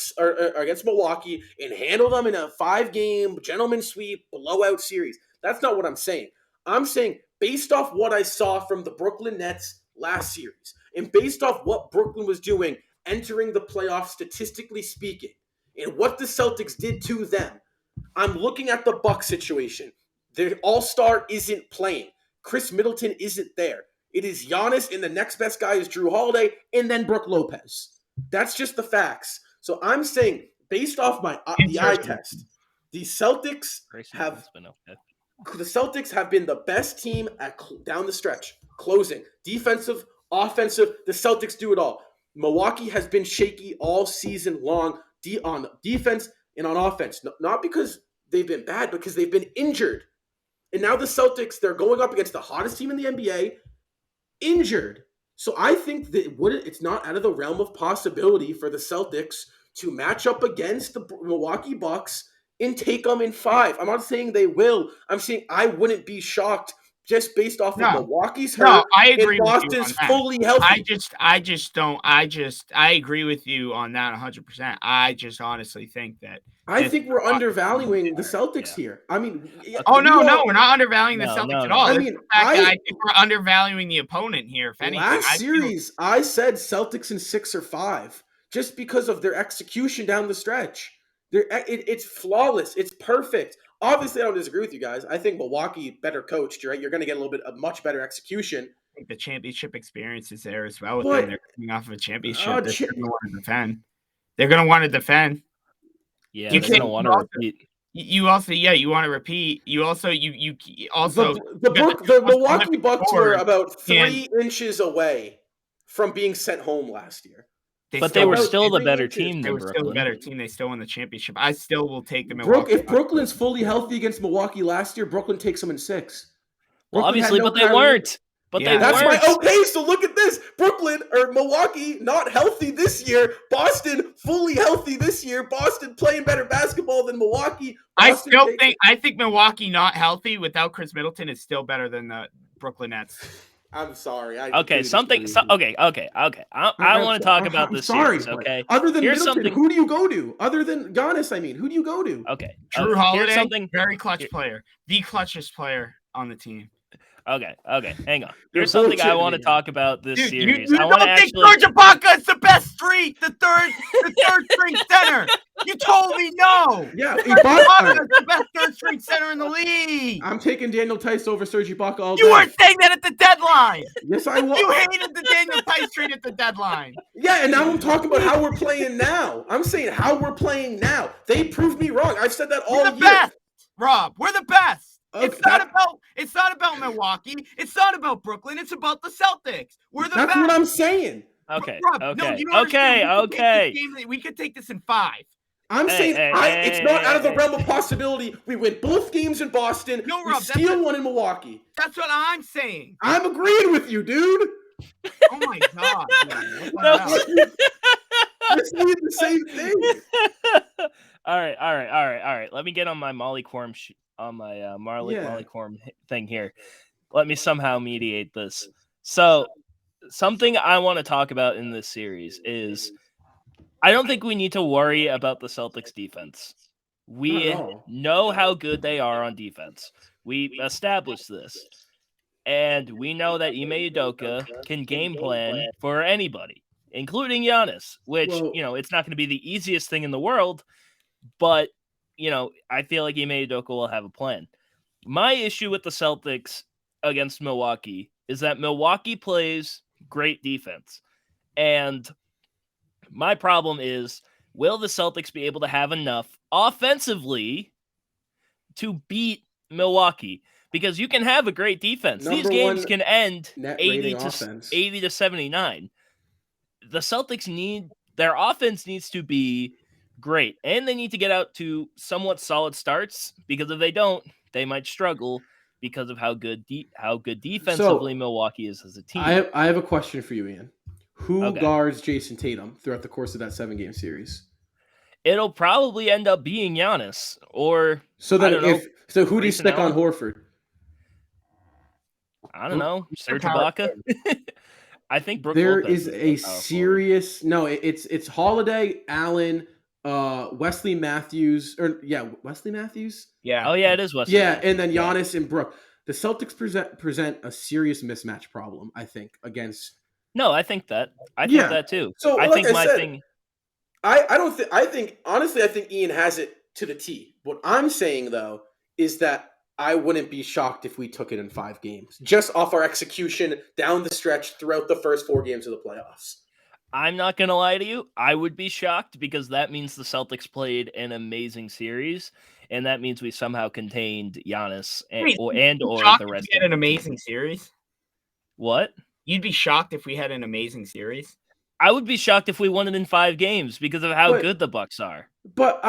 against Milwaukee and handle them in a 5-game gentleman sweep blowout series. That's not what I'm saying. I'm saying based off what I saw from the Brooklyn Nets last series and based off what Brooklyn was doing entering the playoffs, statistically speaking, and what the Celtics did to them, I'm looking at the Bucks situation. Their all-star isn't playing. Chris Middleton isn't there. It is Giannis, and the next best guy is Drew Holiday, and then Brook Lopez. That's just the facts. So I'm saying, based off the eye test, the Celtics have been the best team down the stretch, closing, defensive, offensive. The Celtics do it all. Milwaukee has been shaky all season long on defense and on offense. Not because they've been bad, because they've been injured. And now the Celtics, they're going up against the hottest team in the NBA, injured. So I think that it's not out of the realm of possibility for the Celtics to match up against the Milwaukee Bucks and take them in 5. I'm not saying they will. I'm saying I wouldn't be shocked just based off of No. Milwaukee's hurt No, I and agree with you on Boston's that. fully healthy. I agree with you on that 100%. I just honestly think that I think we're undervaluing the Celtics here. I mean, we're not undervaluing the Celtics at all. I It's mean, the fact that I think we're undervaluing the opponent here. If anything, last series, I said Celtics in 6 or 5 just because of their execution down the stretch. It's flawless. It's perfect. Obviously, I don't disagree with you guys. I think Milwaukee better coached. Right, you're going to get a much better execution. I think the championship experience is there as well with them. They're coming off of a championship. They're going to want to defend. They're going to want to defend. Yeah, they're going to want to repeat. You also, you want to repeat. You also the Milwaukee Bucks were about 3 inches away from being sent home last year. But they were still the better team than Brooklyn. Still the better team. They still won the championship. I still will take the Milwaukee. If Brooklyn's fully healthy against Milwaukee last year, Brooklyn takes them in 6. Well, obviously, but they weren't. Okay, so look at this. Brooklyn or Milwaukee not healthy this year. Boston fully healthy this year. Boston playing better basketball than Milwaukee. I think Milwaukee not healthy without Chris Middleton is still better than the Brooklyn Nets. I'm sorry. I want to talk about this series, okay? Other than Middleton, who do you go to? Other than Giannis, who do you go to? Okay. Drew Holiday, very clutch player. The clutchest player on the team. Okay, hang on. Here's something I want to talk about this series. You don't think Serge Ibaka is the best the third string center? You told me no. Yeah, Ibaka is the best third string center in the league. I'm taking Daniel Tice over Serge Ibaka all day. You were saying that at the deadline. Yes, I was. You hated the Daniel Tice trade at the deadline. Yeah, and now I'm talking about how we're playing now. I'm saying how we're playing now. They proved me wrong. I've said that all year. We're the best, Rob. We're the best. Okay, it's not about Milwaukee. It's not about Brooklyn. It's about the Celtics. We're the best. That's what I'm saying. Okay. Rob, Okay. We could take this in 5. I'm saying it's not out of the realm of possibility. We win both games in Boston. No, Rob, we steal one in Milwaukee. That's what I'm saying. I'm agreeing with you, dude. Oh my god. This is the same thing. All right. Let me get on my Molly Quorum Molly Quorum thing here. Let me somehow mediate this. So, something I want to talk about in this series is I don't think we need to worry about the Celtics defense. We know how good they are on defense. We established this. And we know that Ime Udoka can game plan for anybody, including Giannis, which, it's not going to be the easiest thing in the world, but I feel like Ime Udoka will have a plan. My issue with the Celtics against Milwaukee is that Milwaukee plays great defense. And my problem is, will the Celtics be able to have enough offensively to beat Milwaukee? Because you can have a great defense. These games can end 80 to 79. The Celtics their offense needs to be great, and they need to get out to somewhat solid starts, because if they don't, they might struggle because of how good defensively Milwaukee is as a team. I have a question for you, Ian. Who guards Jayson Tatum throughout the course of that 7-game series? It'll probably end up being Giannis, or who do you stick on Horford? I don't know, Serge Ibaka. I think Brooke there Lopez is a serious it's Holiday, Allen, Wesley Matthews. Wesley Matthews. Yeah. Oh yeah, it is Wesley. Yeah, and then Giannis and Brooke. The Celtics present a serious mismatch problem, I think, against. No, I think that. I think that too. So I think my thing. I think honestly, I think Ian has it to the T. What I'm saying though is that I wouldn't be shocked if we took it in 5 games, just off our execution down the stretch throughout the first 4 games of the playoffs. I'm not going to lie to you. I would be shocked, because that means the Celtics played an amazing series, and that means we somehow contained Giannis or the rest. Had an amazing series. What? You'd be shocked if we had an amazing series. I would be shocked if we won it in 5 games because of how good the Bucks are. But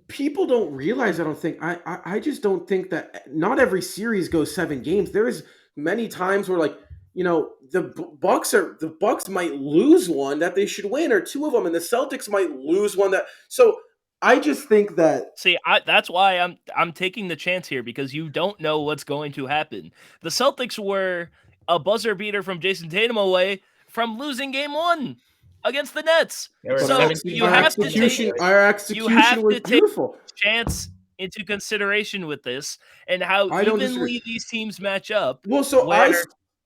people don't realize. I don't think. I just don't think that not every series goes 7 games. There is many times where the Bucks might lose one that they should win, or 2 of them, and the Celtics might lose one that. So I just think that See, that's why I'm taking the chance here, because you don't know what's going to happen. The Celtics were a buzzer beater from Jayson Tatum away from losing game 1 against the Nets. There were So 17 you have to execution- take our execution was beautiful. chance into consideration with this and how I don't evenly disagree. these teams match up. Well, so where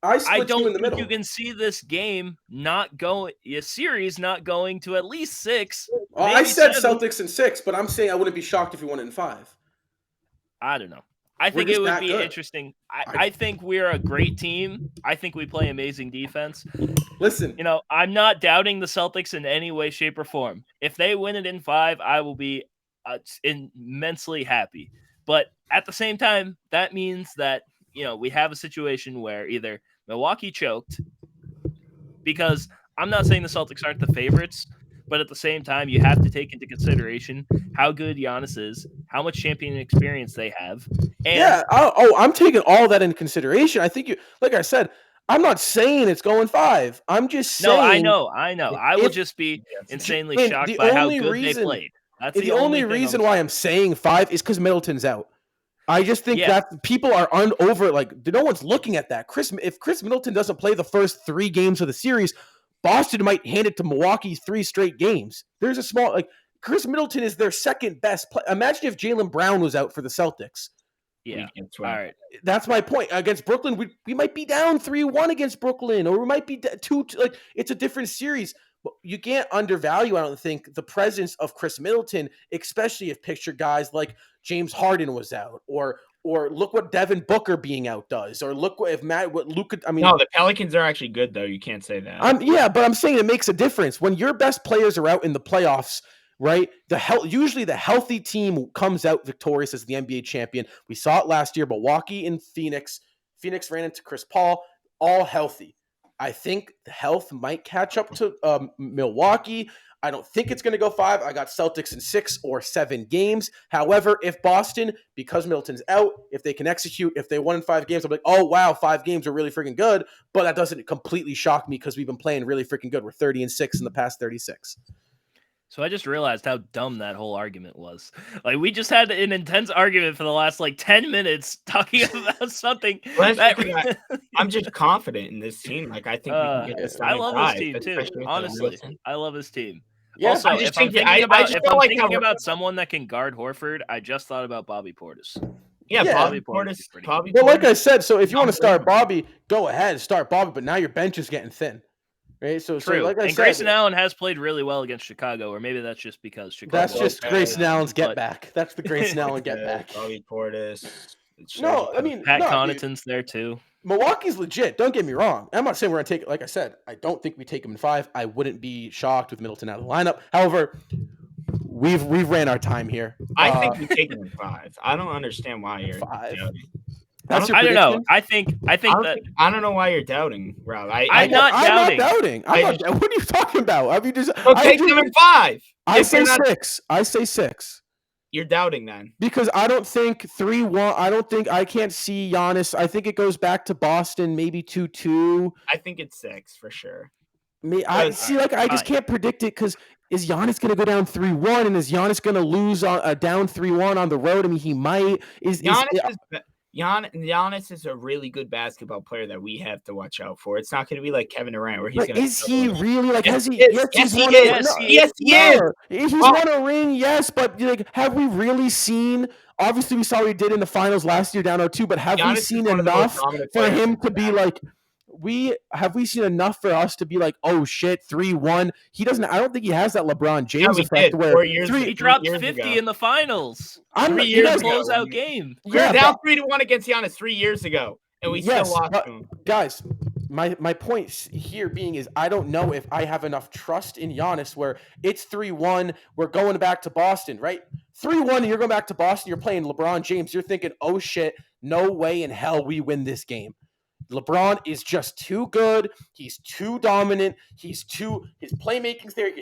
I I split don't you in the think middle. you can see this game a series not going to at least 6. I maybe said 7. Celtics in 6, but I'm saying I wouldn't be shocked if we won it in 5. I don't know. I We're think just it would that be good. interesting. I think we're a great team. I think we play amazing defense. Listen, You know, I'm not doubting the Celtics in any way, shape, or form. If they win it in 5, I will be immensely happy. But at the same time, that means that, we have a situation where either Milwaukee choked, because I'm not saying the Celtics aren't the favorites, but at the same time, you have to take into consideration how good Giannis is, how much champion experience they have. And yeah. I'm taking all that into consideration. I think like I said, I'm not saying it's going 5. I'm just saying. no, I know. I will just be insanely and shocked the by how only good reason- they played. That's The only thing reason I'm why saying. I'm saying 5 is because Middleton's out. I just think Yeah. that people are over, like, no one's looking at that. If Chris Middleton doesn't play the first 3 games of the series, Boston might hand it to Milwaukee 3 straight games. There's a small, like, Chris Middleton is their second best player. Imagine if Jaylen Brown was out for the Celtics. Yeah. All right. That's my point. Against Brooklyn, we might be down 3-1 against Brooklyn, or we might be 2. Like, it's a different series. But you can't undervalue, I don't think, the presence of Chris Middleton, especially if picture guys like James Harden was out, or look what Devin Booker being out does, or look what Luka. I mean, No, the Pelicans are actually good though. You can't say that. Yeah, but I'm saying it makes a difference when your best players are out in the playoffs. Right, usually the healthy team comes out victorious as the NBA champion. We saw it last year. Milwaukee and Phoenix. Phoenix ran into Chris Paul, all healthy. I think the health might catch up to Milwaukee. I don't think it's going to go 5. I got Celtics in 6 or 7 games. However, if Boston, because Middleton's out, if they can execute, if they won in 5 games, I'm like, oh, wow, 5 games are really freaking good. But that doesn't completely shock me because we've been playing really freaking good. We're 30-6 in the past 36. So I just realized how dumb that whole argument was. Like, we just had an intense argument for the last 10 minutes talking about something. I'm just confident in this team. Like, I think we can get this. I love this team too. Honestly, I love this team. Yeah, also, if I'm thinking about someone that can guard Horford, I just thought about Bobby Portis. Yeah, Bobby Portis. Well, like I said, so if you want to start Bobby, go ahead, start Bobby. But now your bench is getting thin. Right, so like I said, Grayson Allen has played really well against Chicago, or maybe that's just because Chicago. That's just Grayson Allen's get back. That's the Grayson Allen get back. Bobby Portis. No, I mean Pat Connaughton's there too. Milwaukee's legit. Don't get me wrong. I'm not saying we're gonna take it. Like I said, I don't think we take him in 5. I wouldn't be shocked with Middleton out of the lineup. However, we've ran our time here. I think we take him in 5. I don't understand why you're 5. doubting. I don't know. I think that I don't know why you're doubting, Rob. I'm not doubting. What are you talking about? I mean, take them in 5. I say 6. I say 6. You're doubting then because I don't think 3-1. I can't see Giannis. I think it goes back to Boston, maybe 2-2. I think it's 6 for sure. I just can't predict it because is Giannis going to go down 3-1 and is Giannis going to lose on down 3-1 on the road? I mean, he might. Giannis is a really good basketball player that we have to watch out for. It's not going to be like Kevin Durant where he's going to. Is he really like? Yes, He is. He's won a ring, yes, but have we really seen? Obviously, we saw what he did in the finals last year, down 0-2. But have we seen enough for him to be like? Have we seen enough for us to be like, oh shit, 3-1? He doesn't. I don't think he has that LeBron James effect where he dropped 50 in the finals. 3 years ago. Closeout game. We were down 3-1 against Giannis 3 years ago, and we still lost to him. Guys, my point here being is I don't know if I have enough trust in Giannis where it's 3-1. We're going back to Boston, right? 3-1, and you're going back to Boston. You're playing LeBron James. You're thinking, oh shit, no way in hell we win this game. LeBron is just too good. He's too dominant. His playmaking's there.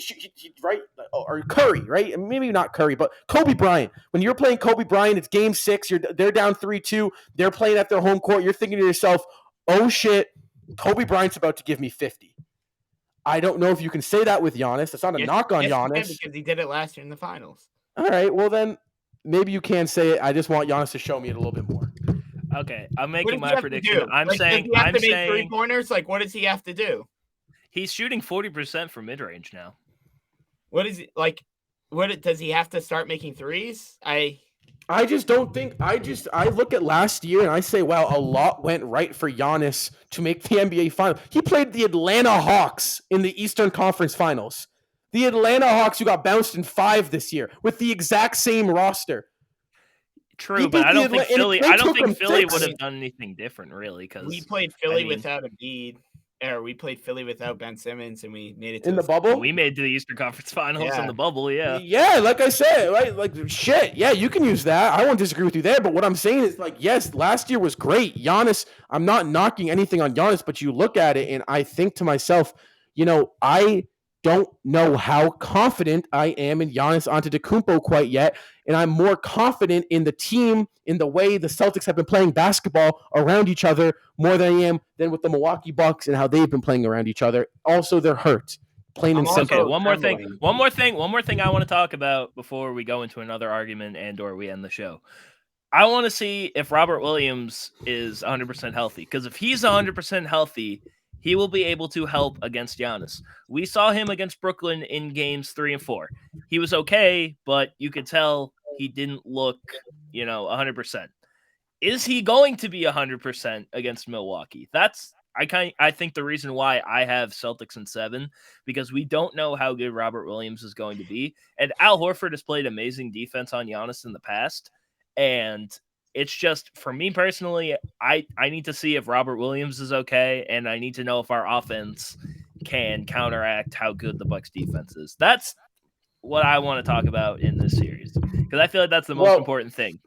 Right? Or Curry, right? Maybe not Curry, but Kobe Bryant. When you're playing Kobe Bryant, it's game 6. They're down 3-2. They're playing at their home court. You're thinking to yourself, oh shit, Kobe Bryant's about to give me 50. I don't know if you can say that with Giannis. That's not a knock on Giannis. Because he did it last year in the finals. All right, well then maybe you can say it. I just want Giannis to show me it a little bit more. Okay, I'm What making does he my have to prediction. do? I'm Like, saying does he have I'm to make saying 3-pointers? Like, what does he have to do? he's shooting 40% from mid-range now. What is it like? Does he have to start making threes? I just don't think. I look at last year and I say, wow, a lot went right for Giannis to make the NBA final. He played the Atlanta Hawks in the Eastern Conference Finals. The Atlanta Hawks, who got bounced in 5 this year with the exact same roster. True, but I don't think Philly. they I don't took think him Philly 6. would have done anything different, really, because we played Philly mean- without Embiid, or we played Philly without Ben Simmons, and we made it to In the bubble. we made the Eastern Conference Finals Yeah. in the bubble. Yeah, Yeah, like I said, right? Like shit. Yeah, you can use that. I won't disagree with you there. But what I'm saying is, like, yes, last year was great. Giannis, I'm not knocking anything on Giannis, but you look at it and I think to myself, I don't know how confident I am in Giannis Antetokounmpo quite yet, and I'm more confident in the team, in the way the Celtics have been playing basketball around each other more than I am than with the Milwaukee Bucks and how they've been playing around each other. Also, they're hurt. Plain and I'm simple. Okay, one more thing I want to talk about before we go into another argument and or we end the show. I want to see if Robert Williams is 100% healthy, because if he's 100% healthy, he will be able to help against Giannis. We saw him against Brooklyn in games 3 and 4. He was okay, but you could tell he didn't look, 100%. Is he going to be 100% against Milwaukee? That's I think the reason why I have Celtics in 7, because we don't know how good Robert Williams is going to be. And Al Horford has played amazing defense on Giannis in the past. And it's just, for me personally, I need to see if Robert Williams is okay, and I need to know if our offense can counteract how good the Bucks defense is. That's what I want to talk about in this series, because I feel like that's the most important thing.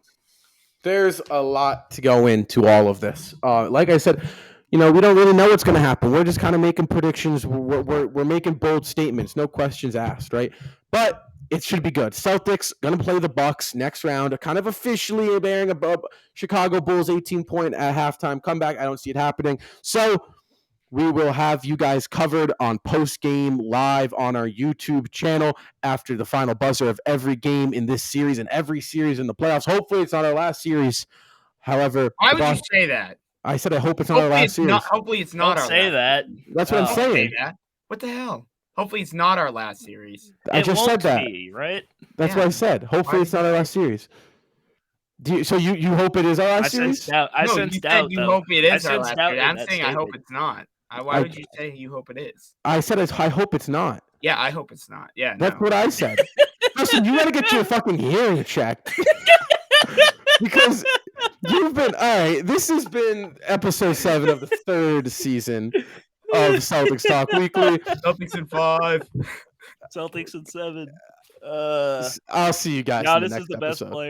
There's a lot to go into all of this. Like I said, we don't really know what's going to happen. We're just kind of making predictions. We're making bold statements, no questions asked, right? But it should be good. Celtics going to play the Bucks next round, kind of officially bearing above Chicago Bulls 18-point at halftime comeback. I don't see it happening. So we will have you guys covered on post-game live on our YouTube channel after the final buzzer of every game in this series and every series in the playoffs. Hopefully it's not our last series. However, why would you say that? I said I hope it's not our last series. Hopefully it's not Don't our say last that. That's what I'm saying. Say that. What the hell? Hopefully it's not our last series. I just said that. Be, right? That's what I said. Hopefully it's not our last series. So you hope it is our last series? I sense doubt. You hope it is our last series. I'm saying statement. I hope it's not. Why would you say you hope it is? I said I hope it's not. Yeah, I hope it's not. Yeah, that's what I said. Listen, you got to get your fucking hearing checked. Because you've been all right. This has been episode 7 of the 3rd season of Celtics Talk Weekly. Celtics in 5. Celtics in 7. I'll see you guys in the next is the best episode. player.